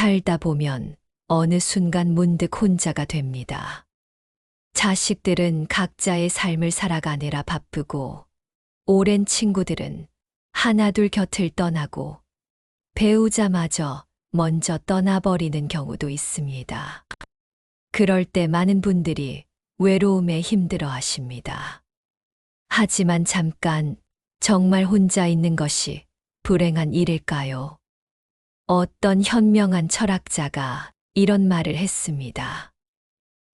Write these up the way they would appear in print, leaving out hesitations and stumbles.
살다 보면 어느 순간 문득 혼자가 됩니다. 자식들은 각자의 삶을 살아가느라 바쁘고, 오랜 친구들은 하나둘 곁을 떠나고, 배우자마저 먼저 떠나버리는 경우도 있습니다. 그럴 때 많은 분들이 외로움에 힘들어 하십니다. 하지만 잠깐 정말 혼자 있는 것이 불행한 일일까요? 어떤 현명한 철학자가 이런 말을 했습니다.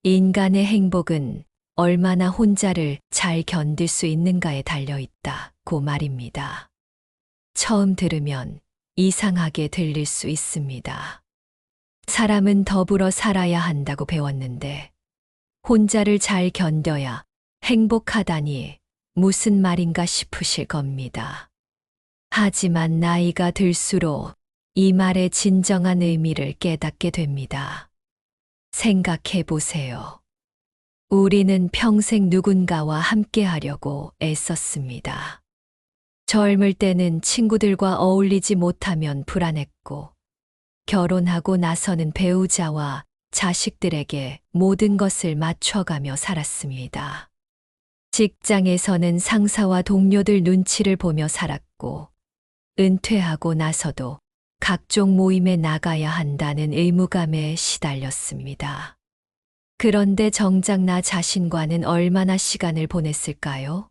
인간의 행복은 얼마나 혼자를 잘 견딜 수 있는가에 달려 있다고 말입니다. 처음 들으면 이상하게 들릴 수 있습니다. 사람은 더불어 살아야 한다고 배웠는데, 혼자를 잘 견뎌야 행복하다니 무슨 말인가 싶으실 겁니다. 하지만 나이가 들수록 이 말의 진정한 의미를 깨닫게 됩니다. 생각해 보세요. 우리는 평생 누군가와 함께 하려고 애썼습니다. 젊을 때는 친구들과 어울리지 못하면 불안했고, 결혼하고 나서는 배우자와 자식들에게 모든 것을 맞춰가며 살았습니다. 직장에서는 상사와 동료들 눈치를 보며 살았고, 은퇴하고 나서도 각종 모임에 나가야 한다는 의무감에 시달렸습니다. 그런데 정작 나 자신과는 얼마나 시간을 보냈을까요?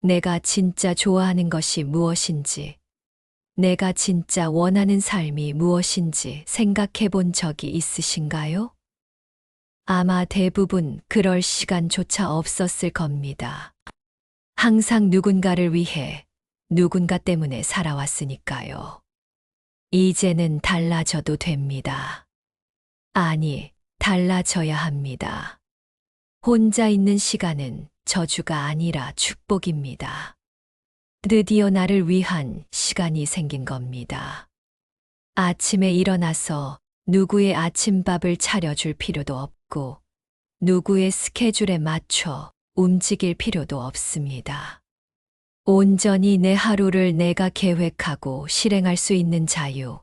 내가 진짜 좋아하는 것이 무엇인지, 내가 진짜 원하는 삶이 무엇인지 생각해 본 적이 있으신가요? 아마 대부분 그럴 시간조차 없었을 겁니다. 항상 누군가를 위해, 누군가 때문에 살아왔으니까요. 이제는 달라져도 됩니다. 아니, 달라져야 합니다. 혼자 있는 시간은 저주가 아니라 축복입니다. 드디어 나를 위한 시간이 생긴 겁니다. 아침에 일어나서 누구의 아침밥을 차려줄 필요도 없고, 누구의 스케줄에 맞춰 움직일 필요도 없습니다. 온전히 내 하루를 내가 계획하고 실행할 수 있는 자유,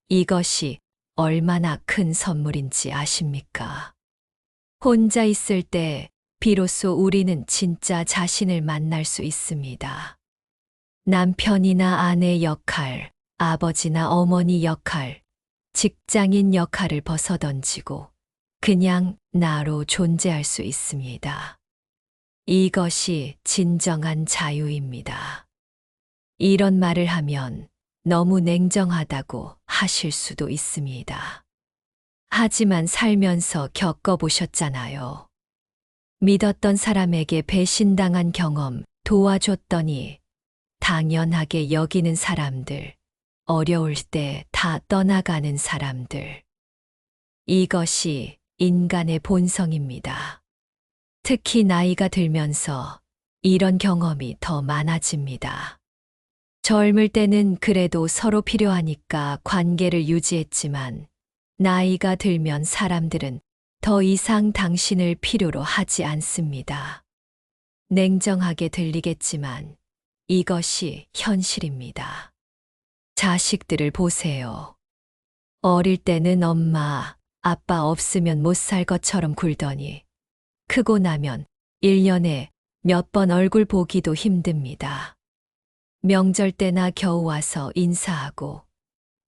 이것이 얼마나 큰 선물인지 아십니까? 혼자 있을 때 비로소 우리는 진짜 자신을 만날 수 있습니다. 남편이나 아내 역할, 아버지나 어머니 역할, 직장인 역할을 벗어던지고 그냥 나로 존재할 수 있습니다. 이것이 진정한 자유입니다. 이런 말을 하면 너무 냉정하다고 하실 수도 있습니다. 하지만 살면서 겪어보셨잖아요. 믿었던 사람에게 배신당한 경험, 도와줬더니 당연하게 여기는 사람들, 어려울 때 다 떠나가는 사람들. 이것이 인간의 본성입니다. 특히 나이가 들면서 이런 경험이 더 많아집니다. 젊을 때는 그래도 서로 필요하니까 관계를 유지했지만, 나이가 들면 사람들은 더 이상 당신을 필요로 하지 않습니다. 냉정하게 들리겠지만 이것이 현실입니다. 자식들을 보세요. 어릴 때는 엄마, 아빠 없으면 못 살 것처럼 굴더니 크고 나면 1년에 몇 번 얼굴 보기도 힘듭니다. 명절 때나 겨우 와서 인사하고,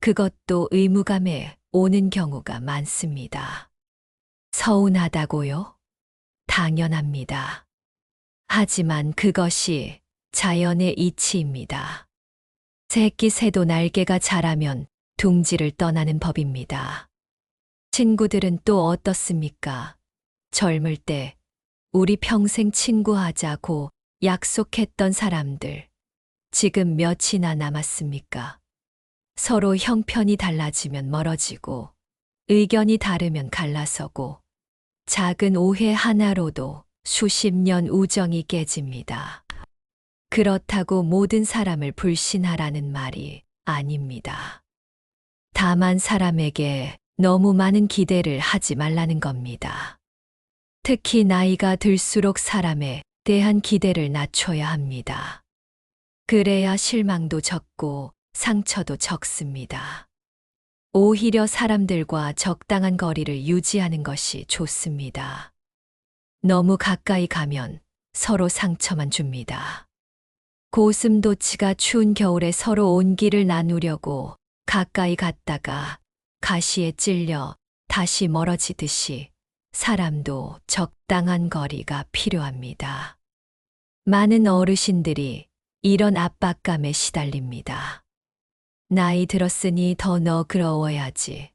그것도 의무감에 오는 경우가 많습니다. 서운하다고요? 당연합니다. 하지만 그것이 자연의 이치입니다. 새끼 새도 날개가 자라면 둥지를 떠나는 법입니다. 친구들은 또 어떻습니까? 젊을 때 우리 평생 친구하자고 약속했던 사람들, 지금 몇이나 남았습니까? 서로 형편이 달라지면 멀어지고, 의견이 다르면 갈라서고, 작은 오해 하나로도 수십 년 우정이 깨집니다. 그렇다고 모든 사람을 불신하라는 말이 아닙니다. 다만 사람에게 너무 많은 기대를 하지 말라는 겁니다. 특히 나이가 들수록 사람에 대한 기대를 낮춰야 합니다. 그래야 실망도 적고 상처도 적습니다. 오히려 사람들과 적당한 거리를 유지하는 것이 좋습니다. 너무 가까이 가면 서로 상처만 줍니다. 고슴도치가 추운 겨울에 서로 온기를 나누려고 가까이 갔다가 가시에 찔려 다시 멀어지듯이 사람도 적당한 거리가 필요합니다. 많은 어르신들이 이런 압박감에 시달립니다. 나이 들었으니 더 너그러워야지.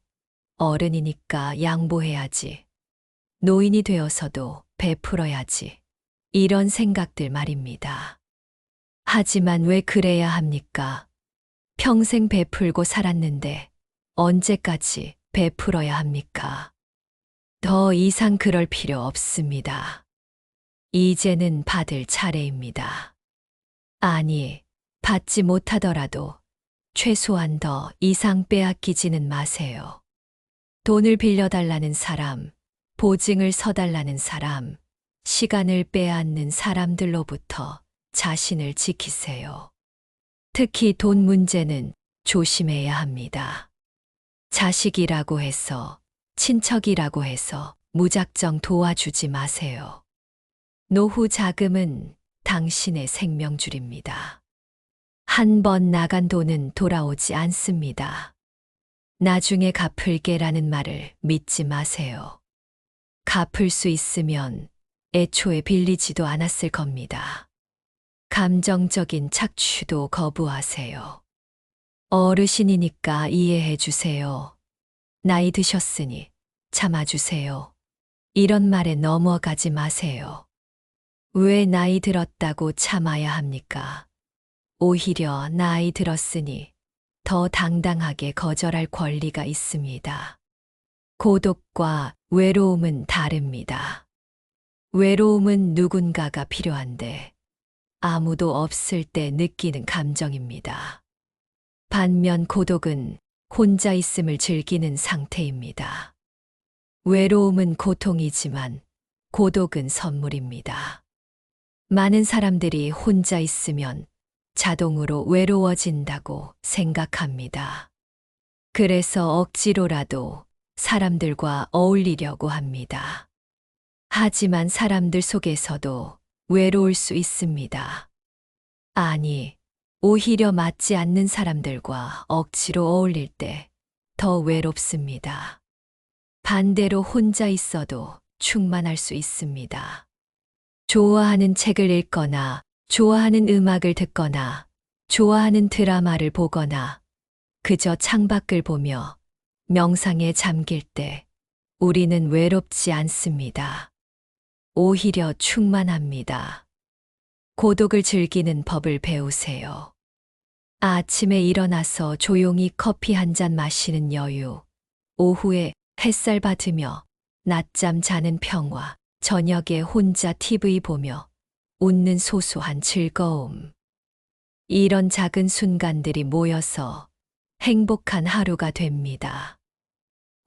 어른이니까 양보해야지. 노인이 되어서도 베풀어야지. 이런 생각들 말입니다. 하지만 왜 그래야 합니까? 평생 베풀고 살았는데 언제까지 베풀어야 합니까? 더 이상 그럴 필요 없습니다. 이제는 받을 차례입니다. 아니, 받지 못하더라도 최소한 더 이상 빼앗기지는 마세요. 돈을 빌려달라는 사람, 보증을 서달라는 사람, 시간을 빼앗는 사람들로부터 자신을 지키세요. 특히 돈 문제는 조심해야 합니다. 자식이라고 해서, 친척이라고 해서 무작정 도와주지 마세요. 노후 자금은 당신의 생명줄입니다. 한 번 나간 돈은 돌아오지 않습니다. 나중에 갚을게라는 말을 믿지 마세요. 갚을 수 있으면 애초에 빌리지도 않았을 겁니다. 감정적인 착취도 거부하세요. 어르신이니까 이해해 주세요. 나이 드셨으니 참아주세요. 이런 말에 넘어가지 마세요. 왜 나이 들었다고 참아야 합니까? 오히려 나이 들었으니 더 당당하게 거절할 권리가 있습니다. 고독과 외로움은 다릅니다. 외로움은 누군가가 필요한데 아무도 없을 때 느끼는 감정입니다. 반면 고독은 혼자 있음을 즐기는 상태입니다. 외로움은 고통이지만 고독은 선물입니다. 많은 사람들이 혼자 있으면 자동으로 외로워진다고 생각합니다. 그래서 억지로라도 사람들과 어울리려고 합니다. 하지만 사람들 속에서도 외로울 수 있습니다. 아니, 오히려 맞지 않는 사람들과 억지로 어울릴 때 더 외롭습니다. 반대로 혼자 있어도 충만할 수 있습니다. 좋아하는 책을 읽거나, 좋아하는 음악을 듣거나, 좋아하는 드라마를 보거나, 그저 창밖을 보며 명상에 잠길 때 우리는 외롭지 않습니다. 오히려 충만합니다. 고독을 즐기는 법을 배우세요. 아침에 일어나서 조용히 커피 한 잔 마시는 여유, 오후에 햇살 받으며 낮잠 자는 평화, 저녁에 혼자 TV 보며 웃는 소소한 즐거움. 이런 작은 순간들이 모여서 행복한 하루가 됩니다.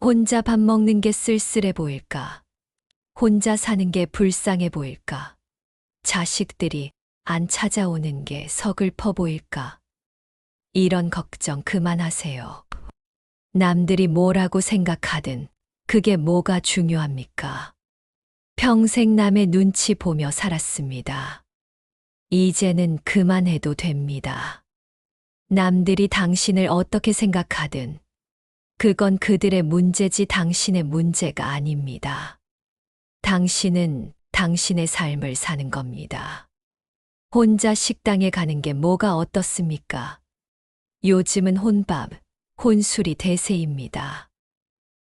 혼자 밥 먹는 게 쓸쓸해 보일까? 혼자 사는 게 불쌍해 보일까? 자식들이 안 찾아오는 게 서글퍼 보일까? 이런 걱정 그만하세요. 남들이 뭐라고 생각하든 그게 뭐가 중요합니까? 평생 남의 눈치 보며 살았습니다. 이제는 그만해도 됩니다. 남들이 당신을 어떻게 생각하든 그건 그들의 문제지 당신의 문제가 아닙니다. 당신은 당신의 삶을 사는 겁니다. 혼자 식당에 가는 게 뭐가 어떻습니까? 요즘은 혼밥, 혼술이 대세입니다.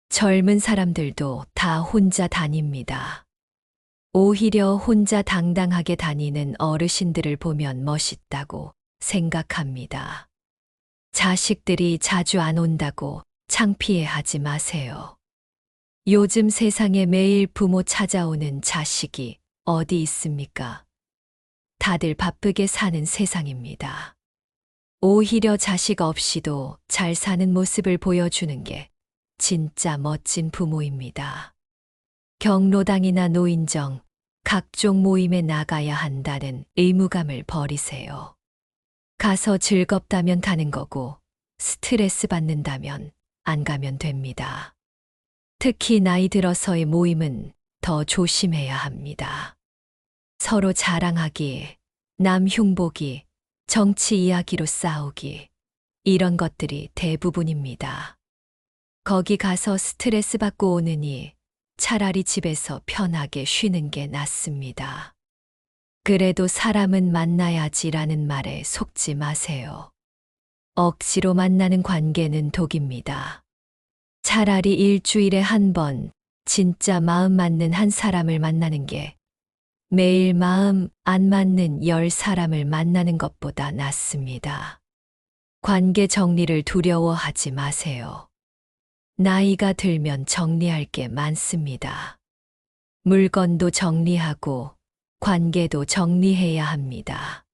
젊은 사람들도 다 혼자 다닙니다. 오히려 혼자 당당하게 다니는 어르신들을 보면 멋있다고 생각합니다. 자식들이 자주 안 온다고 창피해 하지 마세요. 요즘 세상에 매일 부모 찾아오는 자식이 어디 있습니까? 다들 바쁘게 사는 세상입니다. 오히려 자식 없이도 잘 사는 모습을 보여주는 게 진짜 멋진 부모입니다. 경로당이나 노인정, 각종 모임에 나가야 한다는 의무감을 버리세요. 가서 즐겁다면 가는 거고, 스트레스 받는다면 안 가면 됩니다. 특히 나이 들어서의 모임은 더 조심해야 합니다. 서로 자랑하기, 남 흉보기, 정치 이야기로 싸우기, 이런 것들이 대부분입니다. 거기 가서 스트레스 받고 오느니 차라리 집에서 편하게 쉬는 게 낫습니다. 그래도 사람은 만나야지라는 말에 속지 마세요. 억지로 만나는 관계는 독입니다. 차라리 일주일에 한 번 진짜 마음 맞는 한 사람을 만나는 게 매일 마음 안 맞는 10사람을 만나는 것보다 낫습니다. 관계 정리를 두려워하지 마세요. 나이가 들면 정리할 게 많습니다. 물건도 정리하고 관계도 정리해야 합니다.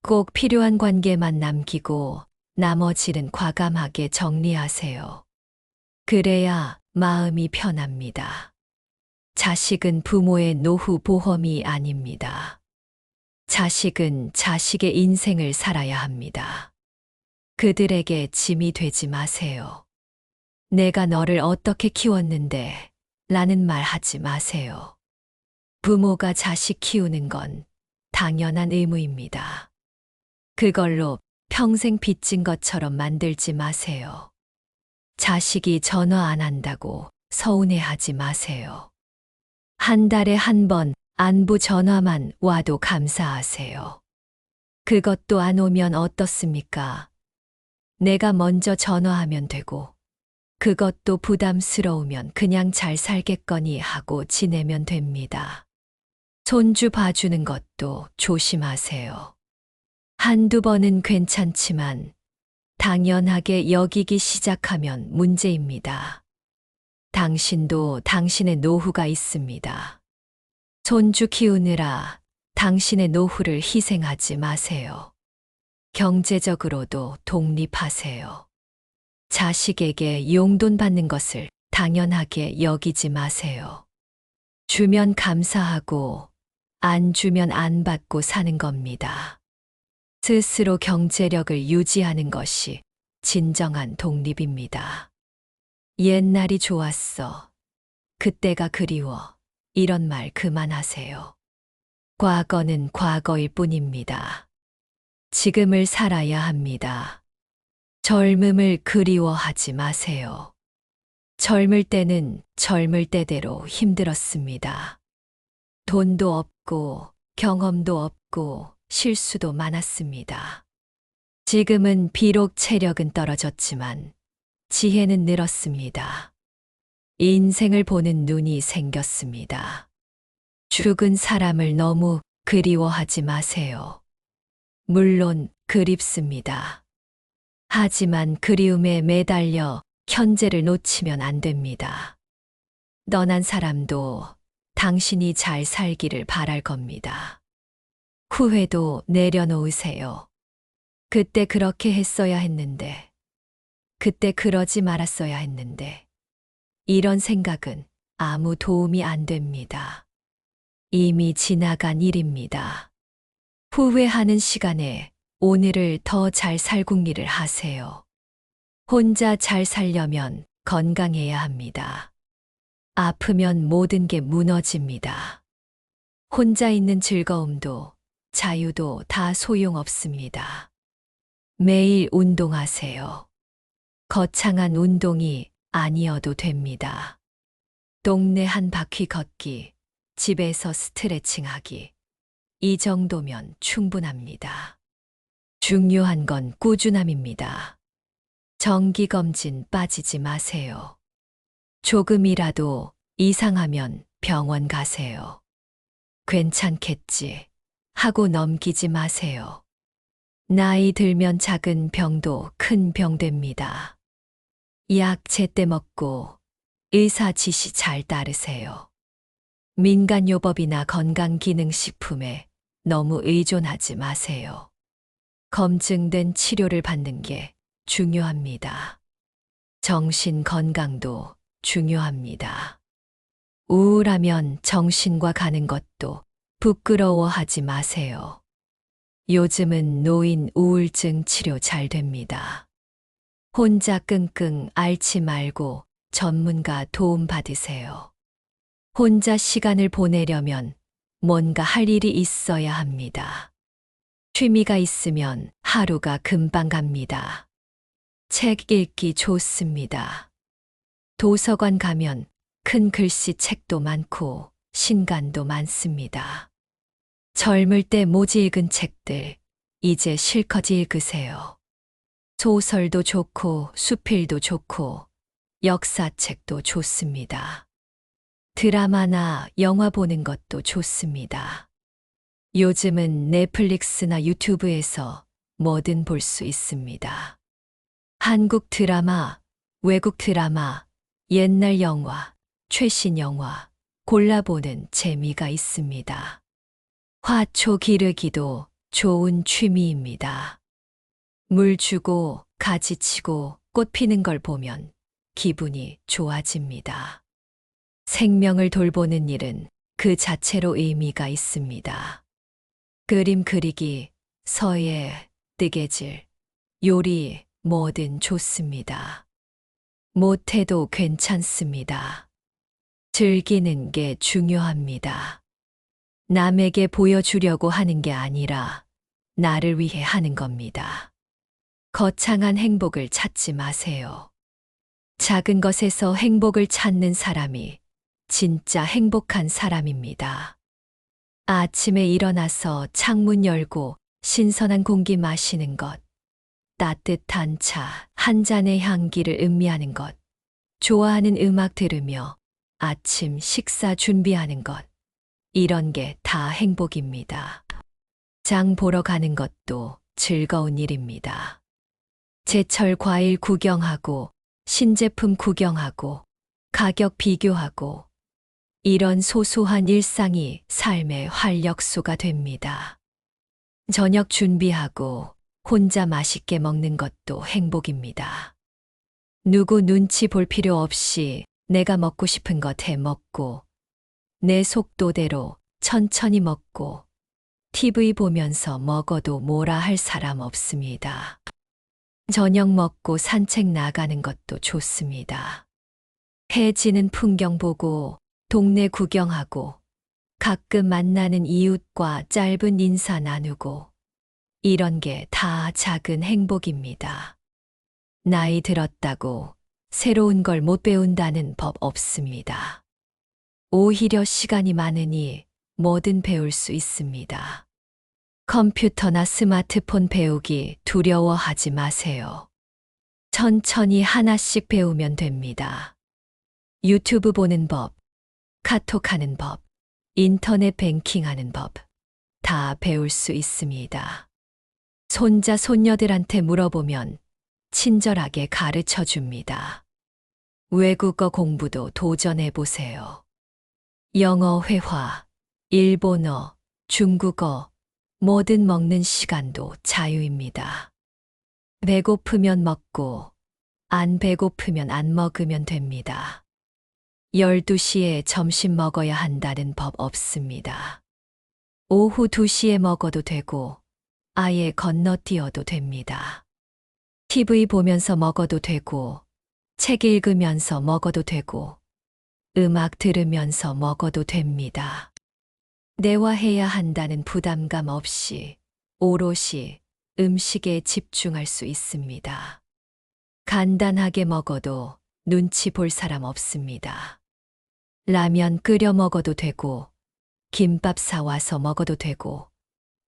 꼭 필요한 관계만 남기고 나머지는 과감하게 정리하세요. 그래야 마음이 편합니다. 자식은 부모의 노후 보험이 아닙니다. 자식은 자식의 인생을 살아야 합니다. 그들에게 짐이 되지 마세요. 내가 너를 어떻게 키웠는데 라는 말 하지 마세요. 부모가 자식 키우는 건 당연한 의무입니다. 그걸로 평생 빚진 것처럼 만들지 마세요. 자식이 전화 안 한다고 서운해하지 마세요. 한 달에 한 번 안부 전화만 와도 감사하세요. 그것도 안 오면 어떻습니까? 내가 먼저 전화하면 되고, 그것도 부담스러우면 그냥 잘 살겠거니 하고 지내면 됩니다. 손주 봐주는 것도 조심하세요. 한두 번은 괜찮지만 당연하게 여기기 시작하면 문제입니다. 당신도 당신의 노후가 있습니다. 손주 키우느라 당신의 노후를 희생하지 마세요. 경제적으로도 독립하세요. 자식에게 용돈 받는 것을 당연하게 여기지 마세요. 주면 감사하고 안 주면 안 받고 사는 겁니다. 스스로 경제력을 유지하는 것이 진정한 독립입니다. 옛날이 좋았어. 그때가 그리워. 이런 말 그만하세요. 과거는 과거일 뿐입니다. 지금을 살아야 합니다. 젊음을 그리워하지 마세요. 젊을 때는 젊을 때대로 힘들었습니다. 돈도 없고 경험도 없고 실수도 많았습니다. 지금은 비록 체력은 떨어졌지만 지혜는 늘었습니다. 인생을 보는 눈이 생겼습니다. 죽은 사람을 너무 그리워하지 마세요. 물론 그립습니다. 하지만 그리움에 매달려 현재를 놓치면 안 됩니다. 떠난 사람도 당신이 잘 살기를 바랄 겁니다. 후회도 내려놓으세요. 그때 그렇게 했어야 했는데, 그때 그러지 말았어야 했는데, 이런 생각은 아무 도움이 안 됩니다. 이미 지나간 일입니다. 후회하는 시간에 오늘을 더 잘 살 궁리를 하세요. 혼자 잘 살려면 건강해야 합니다. 아프면 모든 게 무너집니다. 혼자 있는 즐거움도 자유도 다 소용없습니다. 매일 운동하세요. 거창한 운동이 아니어도 됩니다. 동네 한 바퀴 걷기, 집에서 스트레칭하기. 이 정도면 충분합니다. 중요한 건 꾸준함입니다. 정기검진 빠지지 마세요. 조금이라도 이상하면 병원 가세요. 괜찮겠지 하고 넘기지 마세요. 나이 들면 작은 병도 큰 병 됩니다. 약 제때 먹고 의사 지시 잘 따르세요. 민간요법이나 건강기능식품에 너무 의존하지 마세요. 검증된 치료를 받는 게 중요합니다. 정신 건강도 중요합니다. 우울하면 정신과 가는 것도 부끄러워하지 마세요. 요즘은 노인 우울증 치료 잘 됩니다. 혼자 끙끙 앓지 말고 전문가 도움 받으세요. 혼자 시간을 보내려면 뭔가 할 일이 있어야 합니다. 취미가 있으면 하루가 금방 갑니다. 책 읽기 좋습니다. 도서관 가면 큰 글씨 책도 많고 신간도 많습니다. 젊을 때 못 읽은 책들 이제 실컷 읽으세요. 소설도 좋고 수필도 좋고 역사책도 좋습니다. 드라마나 영화 보는 것도 좋습니다. 요즘은 넷플릭스나 유튜브에서 뭐든 볼 수 있습니다. 한국 드라마, 외국 드라마, 옛날 영화, 최신 영화 골라보는 재미가 있습니다. 화초 기르기도 좋은 취미입니다. 물 주고 가지 치고 꽃 피는 걸 보면 기분이 좋아집니다. 생명을 돌보는 일은 그 자체로 의미가 있습니다. 그림 그리기, 서예, 뜨개질, 요리 뭐든 좋습니다. 못해도 괜찮습니다. 즐기는 게 중요합니다. 남에게 보여주려고 하는 게 아니라 나를 위해 하는 겁니다. 거창한 행복을 찾지 마세요. 작은 것에서 행복을 찾는 사람이 진짜 행복한 사람입니다. 아침에 일어나서 창문 열고 신선한 공기 마시는 것, 따뜻한 차 한 잔의 향기를 음미하는 것, 좋아하는 음악 들으며 아침 식사 준비하는 것, 이런 게 다 행복입니다. 장 보러 가는 것도 즐거운 일입니다. 제철 과일 구경하고 신제품 구경하고 가격 비교하고 이런 소소한 일상이 삶의 활력소가 됩니다. 저녁 준비하고 혼자 맛있게 먹는 것도 행복입니다. 누구 눈치 볼 필요 없이 내가 먹고 싶은 것 해 먹고 내 속도대로 천천히 먹고 TV 보면서 먹어도 뭐라 할 사람 없습니다. 저녁 먹고 산책 나가는 것도 좋습니다. 해 지는 풍경 보고 동네 구경하고 가끔 만나는 이웃과 짧은 인사 나누고 이런 게 다 작은 행복입니다. 나이 들었다고 새로운 걸 못 배운다는 법 없습니다. 오히려 시간이 많으니 뭐든 배울 수 있습니다. 컴퓨터나 스마트폰 배우기 두려워하지 마세요. 천천히 하나씩 배우면 됩니다. 유튜브 보는 법, 카톡하는 법, 인터넷 뱅킹하는 법, 다 배울 수 있습니다. 손자, 손녀들한테 물어보면 친절하게 가르쳐 줍니다. 외국어 공부도 도전해 보세요. 영어 회화, 일본어, 중국어, 뭐든 먹는 시간도 자유입니다. 배고프면 먹고, 안 배고프면 안 먹으면 됩니다. 12시에 점심 먹어야 한다는 법 없습니다. 오후 2시에 먹어도 되고, 아예 건너뛰어도 됩니다. TV 보면서 먹어도 되고, 책 읽으면서 먹어도 되고, 음악 들으면서 먹어도 됩니다. 대화해야 한다는 부담감 없이 오롯이 음식에 집중할 수 있습니다. 간단하게 먹어도 눈치 볼 사람 없습니다. 라면 끓여 먹어도 되고, 김밥 사와서 먹어도 되고,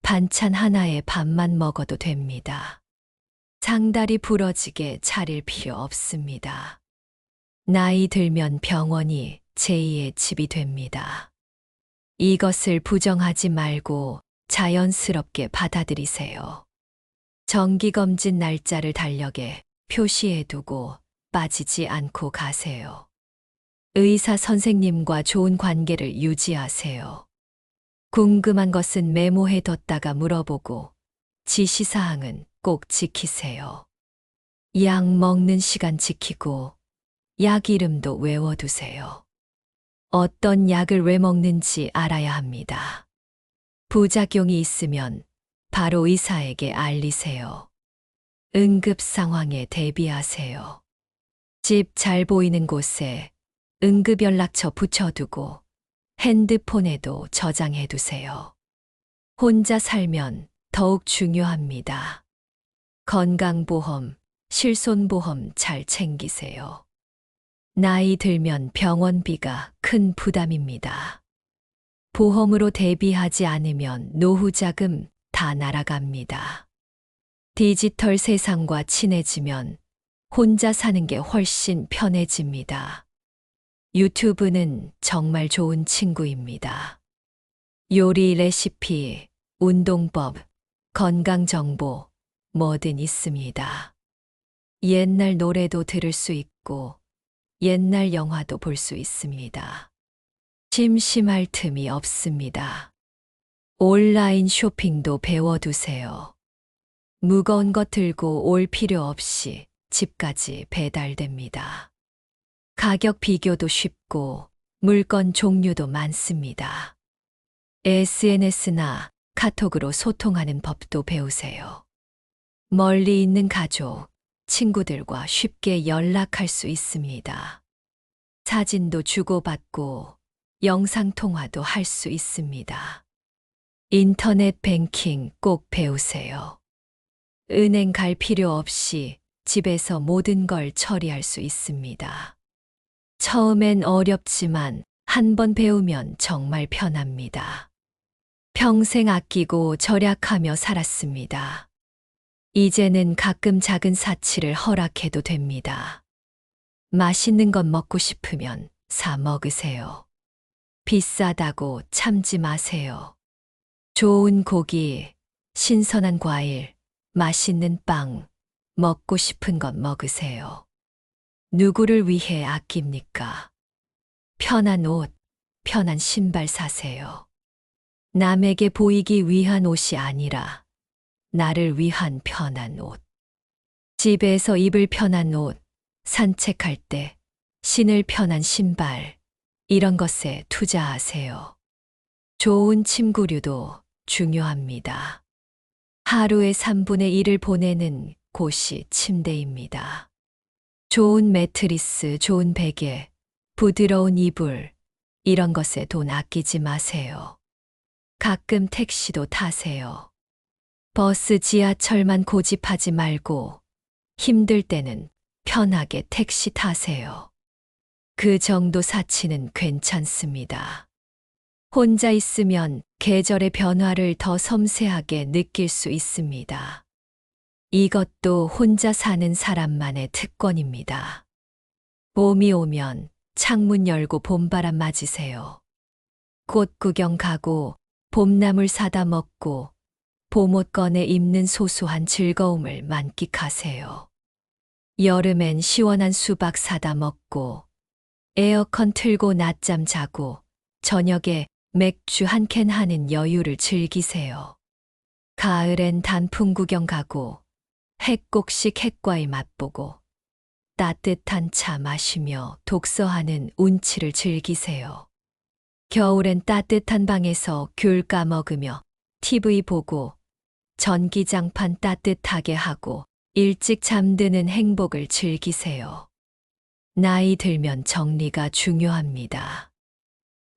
반찬 하나에 밥만 먹어도 됩니다. 상다리 부러지게 차릴 필요 없습니다. 나이 들면 병원이 제2의 집이 됩니다. 이것을 부정하지 말고 자연스럽게 받아들이세요. 정기검진 날짜를 달력에 표시해두고 빠지지 않고 가세요. 의사 선생님과 좋은 관계를 유지하세요. 궁금한 것은 메모해뒀다가 물어보고 지시사항은 꼭 지키세요. 약 먹는 시간 지키고 약 이름도 외워두세요. 어떤 약을 왜 먹는지 알아야 합니다. 부작용이 있으면 바로 의사에게 알리세요. 응급 상황에 대비하세요. 집 잘 보이는 곳에 응급 연락처 붙여두고 핸드폰에도 저장해 두세요. 혼자 살면 더욱 중요합니다. 건강보험, 실손보험 잘 챙기세요. 나이 들면 병원비가 큰 부담입니다. 보험으로 대비하지 않으면 노후 자금 다 날아갑니다. 디지털 세상과 친해지면 혼자 사는 게 훨씬 편해집니다. 유튜브는 정말 좋은 친구입니다. 요리 레시피, 운동법, 건강 정보, 뭐든 있습니다. 옛날 노래도 들을 수 있고, 옛날 영화도 볼 수 있습니다. 심심할 틈이 없습니다. 온라인 쇼핑도 배워두세요. 무거운 것 들고 올 필요 없이 집까지 배달됩니다. 가격 비교도 쉽고 물건 종류도 많습니다. SNS나 카톡으로 소통하는 법도 배우세요. 멀리 있는 가족, 친구들과 쉽게 연락할 수 있습니다. 사진도 주고받고 영상통화도 할 수 있습니다. 인터넷 뱅킹 꼭 배우세요. 은행 갈 필요 없이 집에서 모든 걸 처리할 수 있습니다. 처음엔 어렵지만 한 번 배우면 정말 편합니다. 평생 아끼고 절약하며 살았습니다. 이제는 가끔 작은 사치를 허락해도 됩니다. 맛있는 것 먹고 싶으면 사 먹으세요. 비싸다고 참지 마세요. 좋은 고기, 신선한 과일, 맛있는 빵, 먹고 싶은 것 먹으세요. 누구를 위해 아낍니까? 편한 옷, 편한 신발 사세요. 남에게 보이기 위한 옷이 아니라 나를 위한 편한 옷. 집에서 입을 편한 옷, 산책할 때 신을 편한 신발, 이런 것에 투자하세요. 좋은 침구류도 중요합니다. 하루의 3분의 1을 보내는 곳이 침대입니다. 좋은 매트리스, 좋은 베개, 부드러운 이불, 이런 것에 돈 아끼지 마세요. 가끔 택시도 타세요. 버스, 지하철만 고집하지 말고 힘들 때는 편하게 택시 타세요. 그 정도 사치는 괜찮습니다. 혼자 있으면 계절의 변화를 더 섬세하게 느낄 수 있습니다. 이것도 혼자 사는 사람만의 특권입니다. 봄이 오면 창문 열고 봄바람 맞으세요. 꽃 구경 가고 봄나물 사다 먹고 봄옷 꺼내 입는 소소한 즐거움을 만끽하세요. 여름엔 시원한 수박 사다 먹고 에어컨 틀고 낮잠 자고 저녁에 맥주 한 캔 하는 여유를 즐기세요. 가을엔 단풍 구경 가고 핵곡식 핵과일 맛보고 따뜻한 차 마시며 독서하는 운치를 즐기세요. 겨울엔 따뜻한 방에서 귤 까먹으며 TV 보고 전기장판 따뜻하게 하고 일찍 잠드는 행복을 즐기세요. 나이 들면 정리가 중요합니다.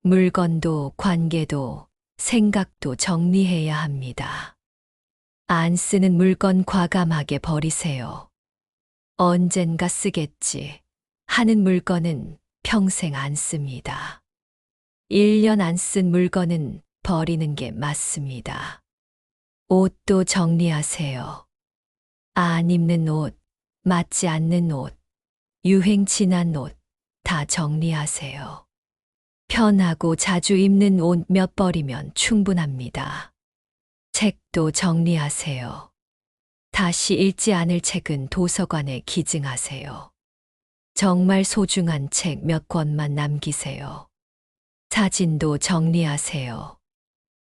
물건도 관계도 생각도 정리해야 합니다. 안 쓰는 물건 과감하게 버리세요. 언젠가 쓰겠지 하는 물건은 평생 안 씁니다. 1년 안 쓴 물건은 버리는 게 맞습니다. 옷도 정리하세요. 안 입는 옷, 맞지 않는 옷, 유행 지난 옷 다 정리하세요. 편하고 자주 입는 옷 몇 벌이면 충분합니다. 책도 정리하세요. 다시 읽지 않을 책은 도서관에 기증하세요. 정말 소중한 책 몇 권만 남기세요. 사진도 정리하세요.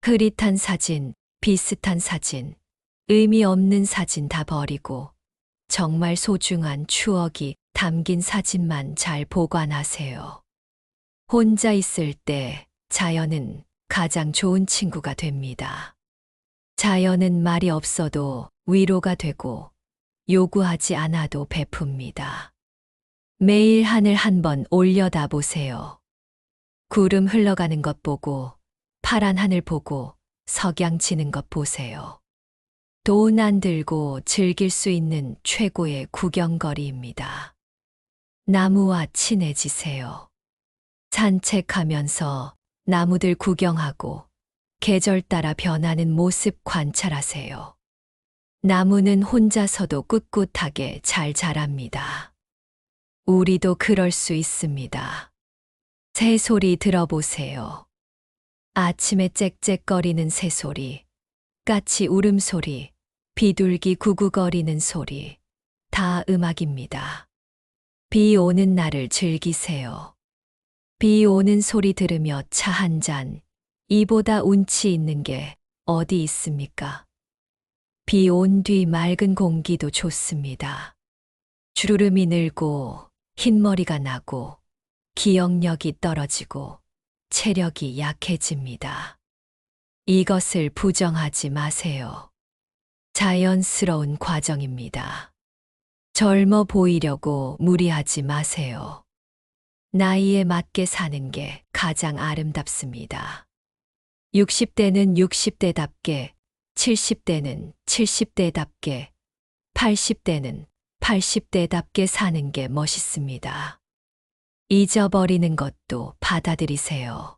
흐릿한 사진, 비슷한 사진, 의미 없는 사진 다 버리고 정말 소중한 추억이 담긴 사진만 잘 보관하세요. 혼자 있을 때 자연은 가장 좋은 친구가 됩니다. 자연은 말이 없어도 위로가 되고 요구하지 않아도 베풉니다. 매일 하늘 한번 올려다 보세요. 구름 흘러가는 것 보고, 파란 하늘 보고, 석양 지는 것 보세요. 돈 안 들고 즐길 수 있는 최고의 구경거리입니다. 나무와 친해지세요. 산책하면서 나무들 구경하고 계절 따라 변하는 모습 관찰하세요. 나무는 혼자서도 꿋꿋하게 잘 자랍니다. 우리도 그럴 수 있습니다. 새소리 들어보세요. 아침에 짹짹거리는 새소리, 까치 울음소리, 비둘기 구구거리는 소리, 다 음악입니다. 비 오는 날을 즐기세요. 비 오는 소리 들으며 차 한 잔, 이보다 운치 있는 게 어디 있습니까? 비 온 뒤 맑은 공기도 좋습니다. 주름이 늘고 흰머리가 나고 기억력이 떨어지고 체력이 약해집니다. 이것을 부정하지 마세요. 자연스러운 과정입니다. 젊어 보이려고 무리하지 마세요. 나이에 맞게 사는 게 가장 아름답습니다. 60대는 60대답게, 70대는 70대답게, 80대는 80대답게 사는 게 멋있습니다. 잊어버리는 것도 받아들이세요.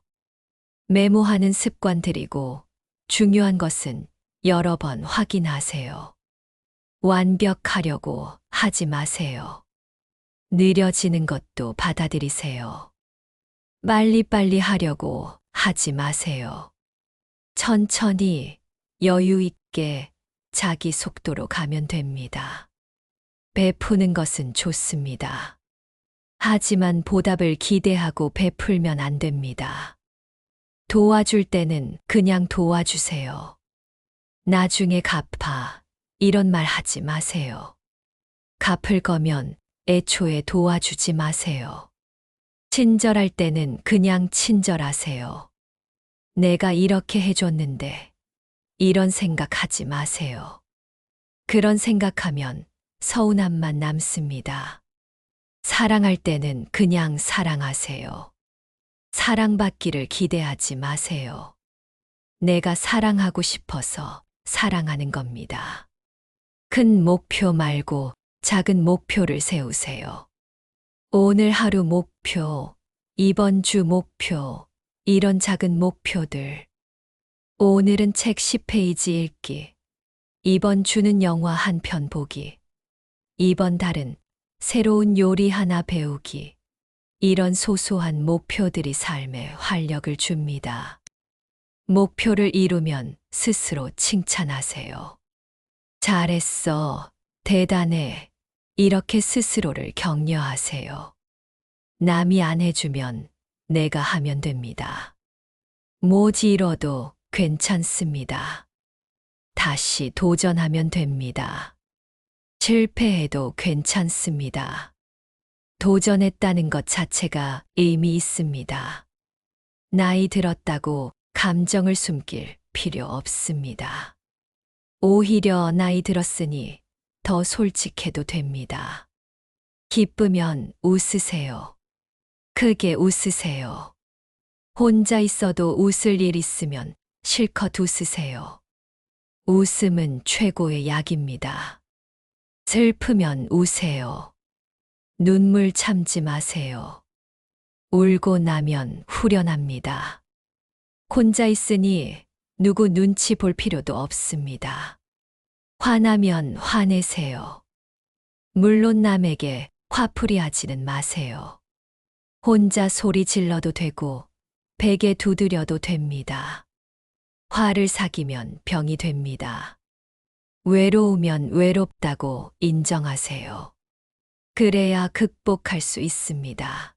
메모하는 습관 들이고 중요한 것은 여러 번 확인하세요. 완벽하려고 하지 마세요. 느려지는 것도 받아들이세요. 빨리빨리 하려고 하지 마세요. 천천히 여유 있게 자기 속도로 가면 됩니다. 베푸는 것은 좋습니다. 하지만 보답을 기대하고 베풀면 안 됩니다. 도와줄 때는 그냥 도와주세요. 나중에 갚아, 이런 말 하지 마세요. 갚을 거면 애초에 도와주지 마세요. 친절할 때는 그냥 친절하세요. 내가 이렇게 해줬는데, 이런 생각하지 마세요. 그런 생각하면 서운함만 남습니다. 사랑할 때는 그냥 사랑하세요. 사랑받기를 기대하지 마세요. 내가 사랑하고 싶어서 사랑하는 겁니다. 큰 목표 말고 작은 목표를 세우세요. 오늘 하루 목표, 이번 주 목표, 이런 작은 목표들. 오늘은 책 10페이지 읽기. 이번 주는 영화 한 편 보기. 이번 달은 새로운 요리 하나 배우기. 이런 소소한 목표들이 삶에 활력을 줍니다. 목표를 이루면 스스로 칭찬하세요. 잘했어, 대단해. 이렇게 스스로를 격려하세요. 남이 안 해주면 내가 하면 됩니다. 못 이뤄도 괜찮습니다. 다시 도전하면 됩니다. 실패해도 괜찮습니다. 도전했다는 것 자체가 의미 있습니다. 나이 들었다고 감정을 숨길 필요 없습니다. 오히려 나이 들었으니 더 솔직해도 됩니다. 기쁘면 웃으세요. 크게 웃으세요. 혼자 있어도 웃을 일 있으면 실컷 웃으세요. 웃음은 최고의 약입니다. 슬프면 우세요. 눈물 참지 마세요. 울고 나면 후련합니다. 혼자 있으니 누구 눈치 볼 필요도 없습니다. 화나면 화내세요. 물론 남에게 화풀이 하지는 마세요. 혼자 소리 질러도 되고 베개 두드려도 됩니다. 화를 사귀면 병이 됩니다. 외로우면 외롭다고 인정하세요. 그래야 극복할 수 있습니다.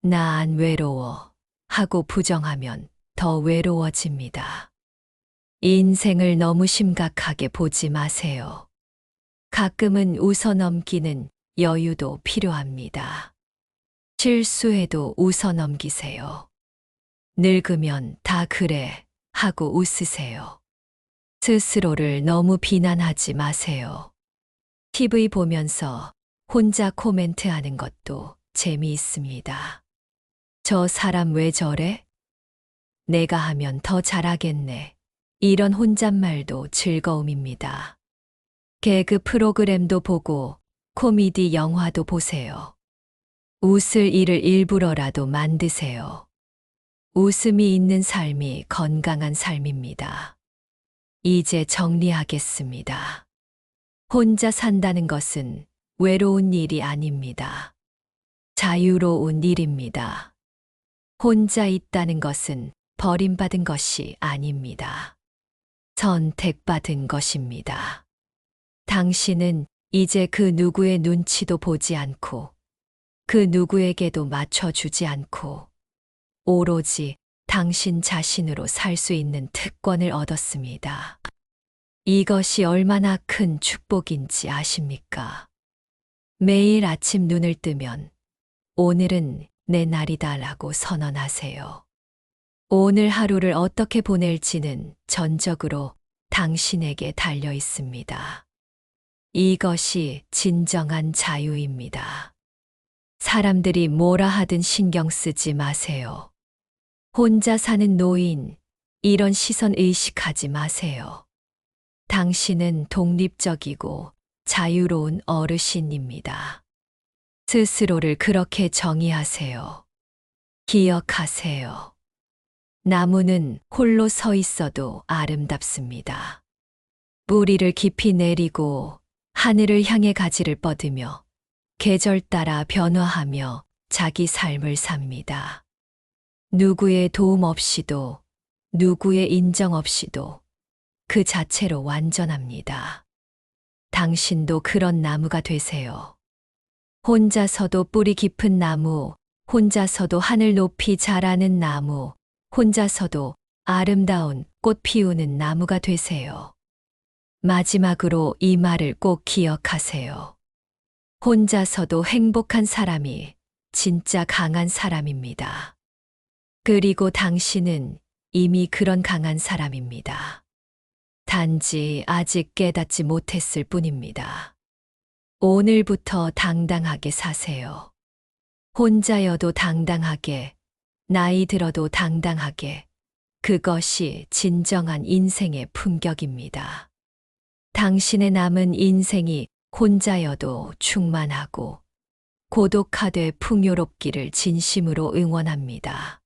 나 안 외로워 하고 부정하면 더 외로워집니다. 인생을 너무 심각하게 보지 마세요. 가끔은 웃어 넘기는 여유도 필요합니다. 실수해도 웃어 넘기세요. 늙으면 다 그래 하고 웃으세요. 스스로를 너무 비난하지 마세요. TV 보면서 혼자 코멘트하는 것도 재미있습니다. 저 사람 왜 저래? 내가 하면 더 잘하겠네. 이런 혼잣말도 즐거움입니다. 개그 프로그램도 보고 코미디 영화도 보세요. 웃을 일을 일부러라도 만드세요. 웃음이 있는 삶이 건강한 삶입니다. 이제 정리하겠습니다. 혼자 산다는 것은 외로운 일이 아닙니다. 자유로운 일입니다. 혼자 있다는 것은 버림받은 것이 아닙니다. 선택받은 것입니다. 당신은 이제 그 누구의 눈치도 보지 않고 그 누구에게도 맞춰주지 않고 오로지 당신 자신으로 살 수 있는 특권을 얻었습니다. 이것이 얼마나 큰 축복인지 아십니까? 매일 아침 눈을 뜨면 오늘은 내 날이다라고 선언하세요. 오늘 하루를 어떻게 보낼지는 전적으로 당신에게 달려 있습니다. 이것이 진정한 자유입니다. 사람들이 뭐라 하든 신경 쓰지 마세요. 혼자 사는 노인, 이런 시선 의식하지 마세요. 당신은 독립적이고 자유로운 어르신입니다. 스스로를 그렇게 정의하세요. 기억하세요. 나무는 홀로 서 있어도 아름답습니다. 뿌리를 깊이 내리고 하늘을 향해 가지를 뻗으며 계절 따라 변화하며 자기 삶을 삽니다. 누구의 도움 없이도 누구의 인정 없이도 그 자체로 완전합니다. 당신도 그런 나무가 되세요. 혼자서도 뿌리 깊은 나무, 혼자서도 하늘 높이 자라는 나무, 혼자서도 아름다운 꽃 피우는 나무가 되세요. 마지막으로 이 말을 꼭 기억하세요. 혼자서도 행복한 사람이 진짜 강한 사람입니다. 그리고 당신은 이미 그런 강한 사람입니다. 단지 아직 깨닫지 못했을 뿐입니다. 오늘부터 당당하게 사세요. 혼자여도 당당하게, 나이 들어도 당당하게, 그것이 진정한 인생의 품격입니다. 당신의 남은 인생이 혼자여도 충만하고 고독하되 풍요롭기를 진심으로 응원합니다.